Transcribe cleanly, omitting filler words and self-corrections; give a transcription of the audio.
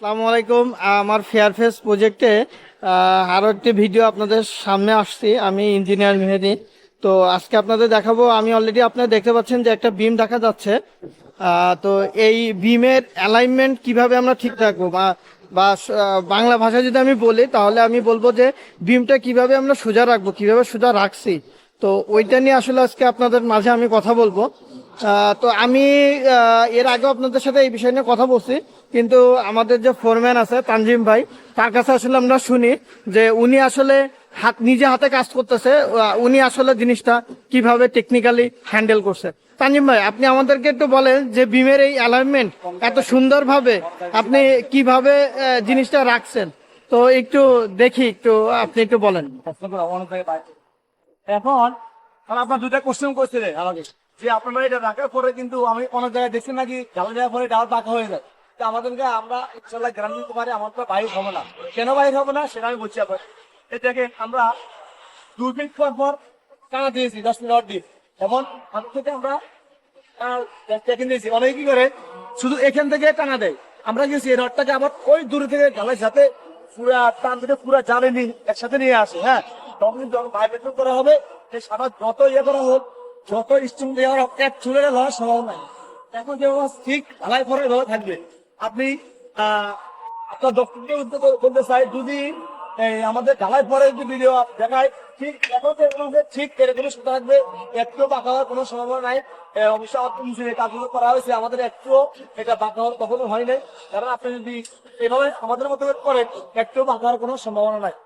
আসসালামু আলাইকুম। আমার ফেয়ারফেস প্রজেক্টে আরও একটি ভিডিও আপনাদের সামনে আসছি। আমি ইঞ্জিনিয়ার মেহেদি। তো আজকে আপনাদের দেখাবো, আমি অলরেডি আপনারা দেখতে পাচ্ছেন যে একটা বিম দেখা যাচ্ছে। তো এই বিমের অ্যালাইনমেন্ট কিভাবে আমরা ঠিক রাখবো, বা বা বাংলা ভাষায় যদি আমি বলি তাহলে আমি বলবো যে বিমটা কিভাবে আমরা সোজা রাখবো, কিভাবে সোজা রাখছি। তো ওইটা নিয়ে আসলে আজকে আপনাদের মাঝে আমি কথা বলবো। তো আমি এর আগে আপনাদের সাথে এই বিষয় নিয়ে কথা বলছি, কিন্তু আমাদের যে ফোরম্যান আছে তানজিম ভাই, তার কাছে আসলে আমরা শুনি যে উনি আসলে নিজে হাতে কাজ করতেছে। উনি আসলে জিনিসটা কিভাবে টেকনিক্যালি হ্যান্ডেল করছে। তানজিম ভাই, আপনি আমাদেরকে একটু বলেন যে বিমের এই অ্যালাইনমেন্ট এত সুন্দরভাবে আপনি কিভাবে জিনিসটা রাখছেন। তো একটু দেখি, একটু আপনি একটু বলেন। এখন আপনার দুটা কোশ্চেন করছিলেন আমাকে যে আপনারা এটা রাখার পরে কিন্তু আমি অনেক জায়গায় দেখছি নাকি ঢালা দেওয়ার পরে ডাল পাকা হয়ে যায়। তো আমাদেরকে আমরা ইনশাল্লাহ গ্যারান্টি দিতে পারি আমার তো বাইর হবে না। কেন বাইর হবে না সেটা আমি বলছি আপনার। এই দেখেন আমরা 2 ফিট পর টানা দিয়েছি 10 মিনিট রড দিয়ে। এখন হাত থেকে আমরা দিয়েছি। অনেকে কি করে শুধু এখান থেকে টানা দেয়। আমরা গেছি এই রডটাকে আবার ওই দূরে থেকে ঢালাই যাতে পুরা টান থেকে পুরা জ্বালেনি একসাথে নিয়ে আসে। হ্যাঁ, তখন যখন ভাইব্রেশন করা হবে সারা যত ইয়ে করা হোক, যত স্টিম দেওয়া হোক, এক চুলের ধরার সম্ভব নাই। এখন যে ঠিক ঢালাই পরে ভাবে থাকবে। আপনি আপনার দক্ষিণকে বলতে চাই, যদি আমাদের ঢালাই পরে যদি ভিডিও দেখায় ঠিক এখন ঠিক এরকম সুতা থাকবে, একটু বাঁকা হওয়ার কোনো সম্ভাবনা নাই। অবশ্যই আমাদের কাজগুলো করা হয়েছে, আমাদের একটুও এটা বাঁকা হওয়ার কখনো হয় নাই। কারণ আপনি যদি এভাবে আমাদের মতো করেন একটু বাঁকা হওয়ার কোনো সম্ভাবনা নাই।